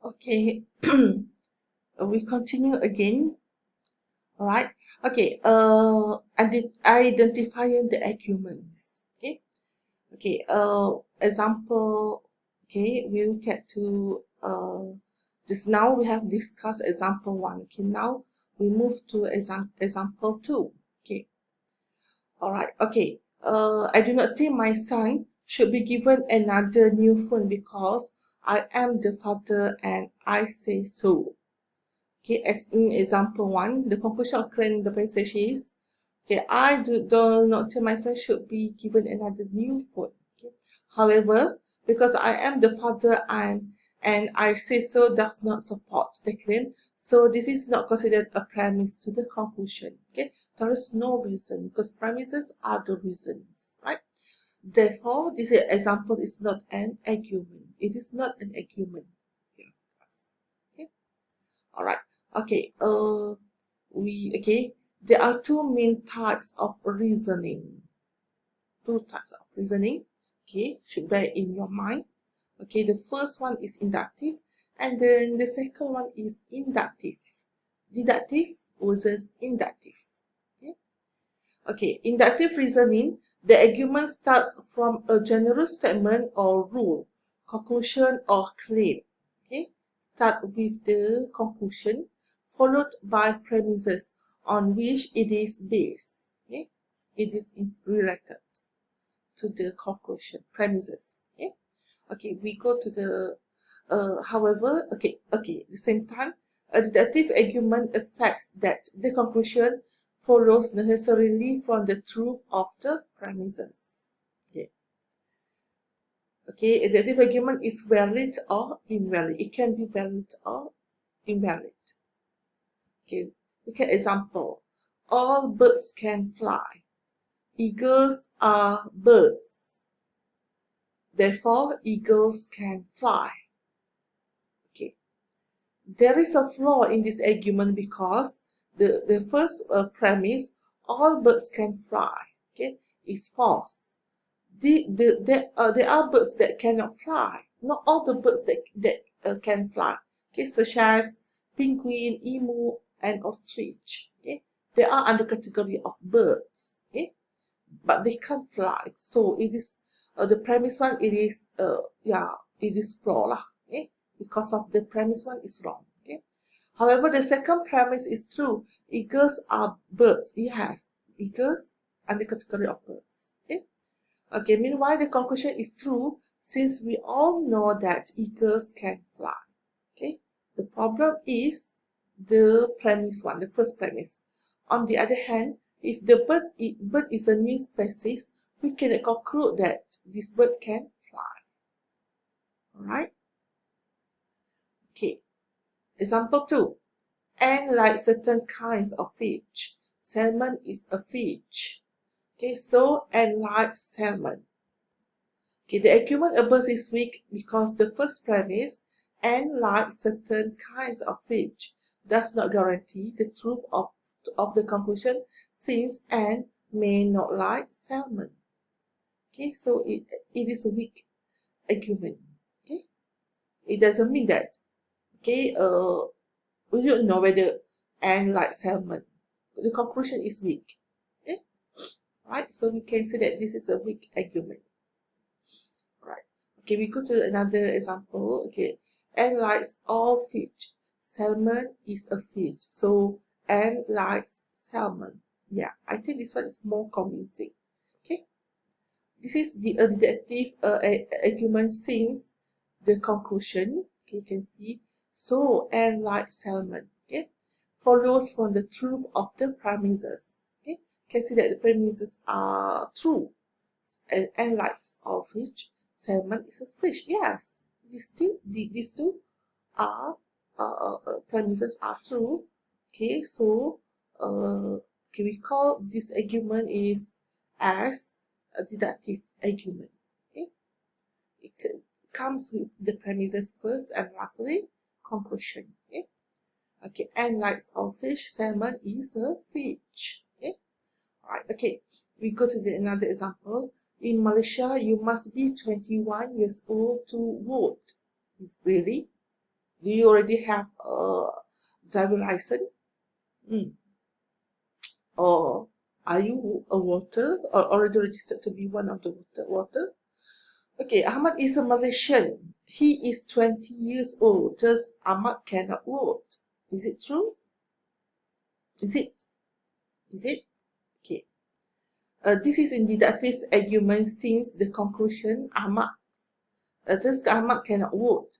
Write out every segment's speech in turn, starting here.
Okay, we continue again. All right. Okay. Identifying the arguments. Okay. Okay. Example. Okay. We look at to just now we have discussed example one. Okay. Now we move to example two. Okay. All right. Okay. I do not think my son should be given another new phone because I am the father and I say so. Okay, as in example one, the conclusion occurring in the passage is, okay, do not think my son should be given another new phone. Okay. However, because I am the father and I say so does not support the claim, so this is not considered a premise to the conclusion. Okay, there is no reason because premises are the reasons, right? Therefore, this example is not an argument. It is not an argument. Okay, okay. All right. Okay. There are two main types of reasoning. Two types of reasoning. Okay, should bear in your mind. Okay, the first one is inductive, and then the second one is inductive. Deductive versus inductive. Okay. Okay, inductive reasoning, the argument starts from a general statement or rule, conclusion or claim. Okay, start with the conclusion, followed by premises on which it is based. Okay, it is related to the conclusion, premises. Okay, okay, we go to the however, at the same time, a deductive argument asserts that the conclusion follows necessarily from the truth of the premises. Okay. Okay, a deductive argument is valid or invalid. It can be valid or invalid. Okay, look at example. All birds can fly. Eagles are birds. Therefore, eagles can fly. Okay. There is a flaw in this argument because the first premise, all birds can fly, okay, is false. There are birds that cannot fly. Not all the birds that can fly, okay, such as penguin, emu, and ostrich. Okay, they are under category of birds, okay, but they can't fly. So it is the premise one. It is it is flaw lah, okay, because of the premise one is wrong. Okay. However, the second premise is true. Eagles are birds. Yes, eagles under category of birds. Okay. Okay. Meanwhile, the conclusion is true since we all know that eagles can fly. Okay. The problem is the premise one, the first premise. On the other hand, if the bird is a new species, we can conclude that this bird can fly. Alright? Okay. Example 2. And like certain kinds of fish, salmon is a fish. Okay, so and like salmon. Okay, the argument above is weak because the first premise, and like certain kinds of fish, does not guarantee the truth of the conclusion since and may not like salmon. Okay, so it is a weak argument. Okay, it doesn't mean that. Okay, we don't know whether and like salmon. The conclusion is weak. Okay, right? So we can say that this is a weak argument. Right. Okay, we go to another example. Okay, and likes all fish. Salmon is a fish. So and likes salmon. Yeah, I think this one is more convincing. Okay, this is the deductive argument since the conclusion. Okay, you can see so and like salmon. Okay, follows from the truth of the premises. Okay, you can see that the premises are true. And likes all fish. Salmon is a fish. Yes, these two are premises are true. Okay, so okay, we call this argument is as a deductive argument. Okay, it comes with the premises first and lastly conclusion. Okay, okay, and likes all fish, salmon is a fish. Okay, all right. Okay, we go to another example. In Malaysia, you must be 21 years old to vote. Is really? Do you already have a driver license? Or are you a voter or already registered to be one of the voter? Okay, Ahmad is a Malaysian. He is 20 years old. Thus, Ahmad cannot vote. Is it true? Is it? Is it? Okay. This is in deductive argument since the conclusion thus Ahmad cannot vote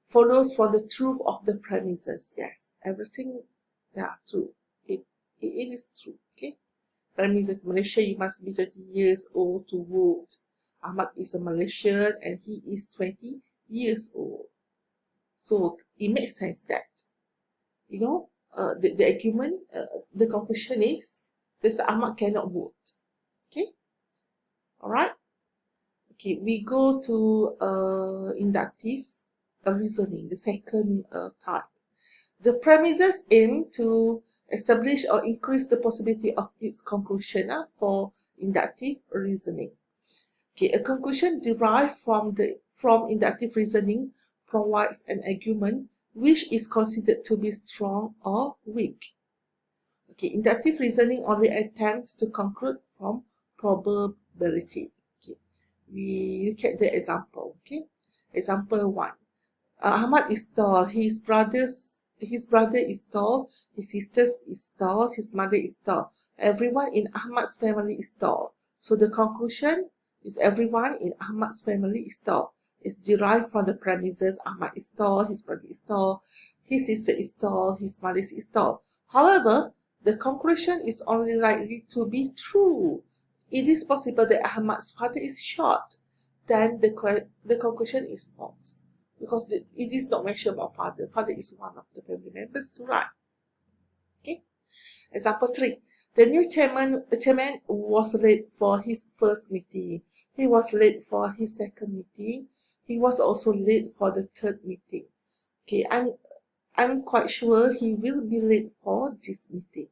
follows from the truth of the premises. Yes, everything, yeah, true. It is true. Okay. Premises Malaysia, you must be 20 years old to vote. Ahmad is a Malaysian and he is 20 years old. So it makes sense that, the argument, the conclusion is this Ahmad cannot vote. Okay. All right. Okay, we go to inductive reasoning, the second type. The premises aim to establish or increase the possibility of its conclusion for inductive reasoning. Okay, a conclusion derived from inductive reasoning provides an argument which is considered to be strong or weak. Okay, inductive reasoning only attempts to conclude from probability. Okay, we look at the example. Okay, example 1. Ahmad is tall. His brother is tall. His sister is tall. His mother is tall. Everyone in Ahmad's family is tall. So the conclusion is everyone in Ahmad's family is tall. It's derived from the premises Ahmad is tall, his brother is tall, his sister is tall, his mother is tall. However, the conclusion is only likely to be true. It is possible that Ahmad's father is short. Then the conclusion is false because it is not mentioned about father. Father is one of the family members to right. Okay. Example 3. The new chairman was late for his first meeting. He was late for his second meeting. He was also late for the third meeting. Okay, I'm quite sure he will be late for this meeting.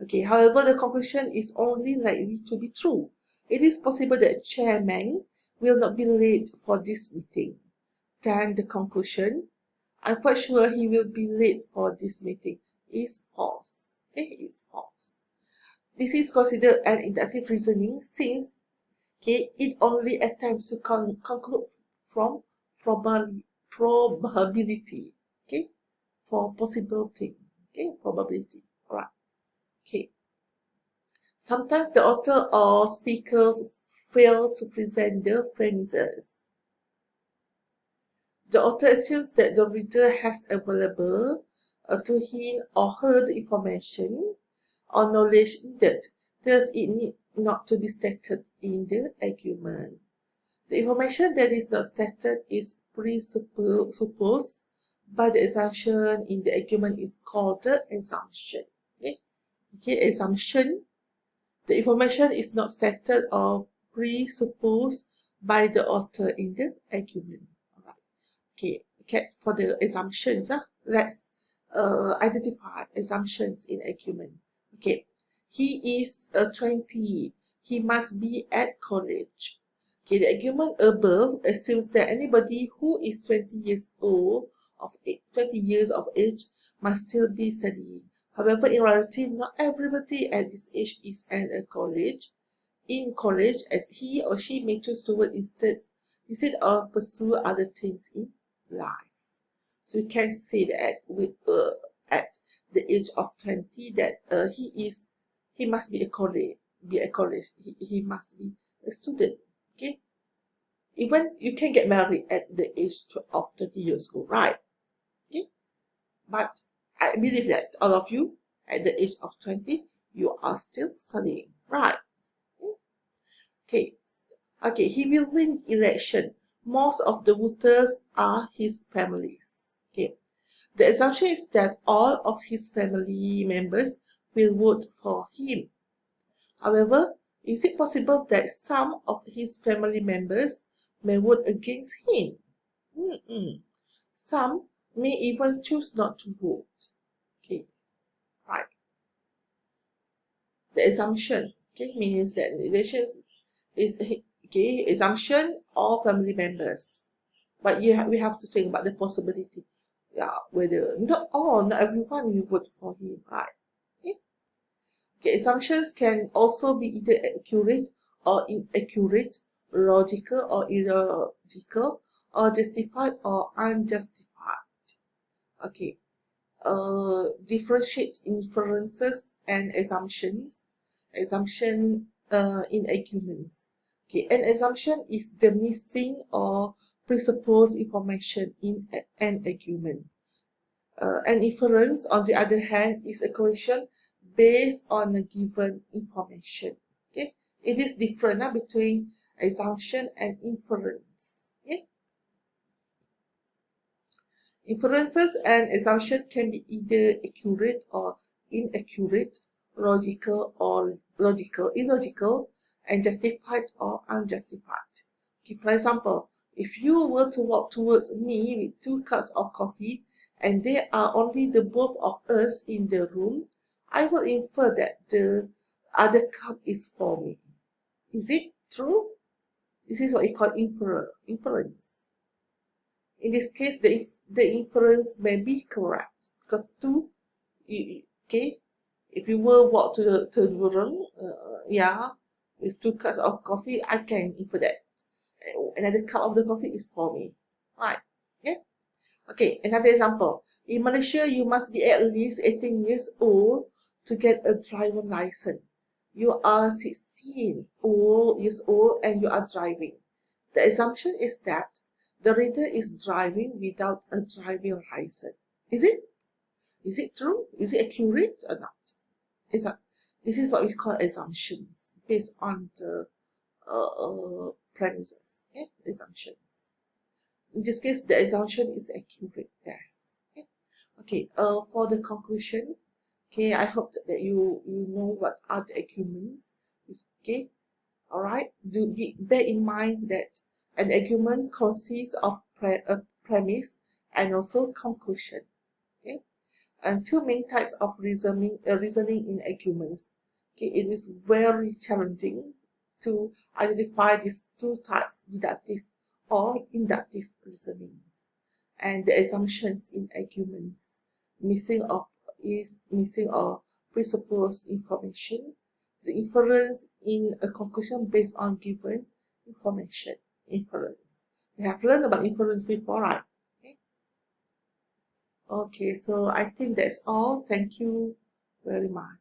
Okay, however, the conclusion is only likely to be true. It is possible that chairman will not be late for this meeting. Then the conclusion, I'm quite sure he will be late for this meeting, is false. It is false. This is considered an inductive reasoning since it only attempts to conclude from probability. Okay, for possible thing. Okay, probability. All right. Okay. Sometimes the author or speakers fail to present the premises. The author assumes that the reader has available to him or her the information or knowledge needed. Thus, it need not to be stated in the argument. The information that is not stated is presupposed by the assumption in the argument is called the assumption. Okay, assumption. The information is not stated or presupposed by the author in the argument. All right. Okay, for the assumptions, let's identify assumptions in argument. Okay, he is 20. He must be at college. Okay, the argument above assumes that anybody who is 20 years of age must still be studying. However, in reality, not everybody at this age is at a college. In college, as he or she may choose to work instead of pursue other things in life. So you can say that at the age of 20 that he must be a college. He must be a student. Okay. Even you can get married at the age of 20 years old, right? Okay. But I believe that all of you at the age of 20, you are still studying, right? Okay. Okay, he will win election. Most of the voters are his families. Okay. The assumption is that all of his family members will vote for him. However, is it possible that some of his family members may vote against him? Some may even choose not to vote. Okay, right. The assumption, means that relations is assumption all family members. But we have to think about the possibility. Yeah, whether not everyone will vote for him, right? Okay. Okay, assumptions can also be either accurate or inaccurate, logical or illogical, or justified or unjustified. Okay, differentiate inferences and assumptions. Assumption in arguments. Okay, an assumption is the missing or presupposed information in an argument. An inference, on the other hand, is a question based on a given information. Okay, it is different between assumption and inference. Okay? Inferences and assumptions can be either accurate or inaccurate, illogical, and justified or unjustified. Okay, for example, if you were to walk towards me with 2 cups of coffee and there are only the both of us in the room, I will infer that the other cup is for me. Is it true? This is what we call inference. In this case, the inference may be correct because okay, if you will walk to the room, yeah, with 2 cups of coffee, I can infer that another cup of the coffee is for me, right? Yeah. Okay, another example. In Malaysia, you must be at least 18 years old to get a driver license. You are 16 years old and you are driving. The assumption is that the reader is driving without a driving license. Is it? Is it true? Is it accurate or not? This is what we call assumptions based on the premises. Okay? Assumptions. In this case, the assumption is accurate. Yes. Okay. Okay. For the conclusion, okay, I hope that you know what are the arguments. Okay. All right. Bear in mind that an argument consists of a premise and also conclusion. Okay. And two main types of reasoning in arguments. Okay, it is very challenging to identify these two types, deductive or inductive reasonings. And the assumptions in arguments missing or presupposed information. The inference in a conclusion based on given information. Inference. We have learned about inference before, right? Okay, so I think that's all. Thank you very much.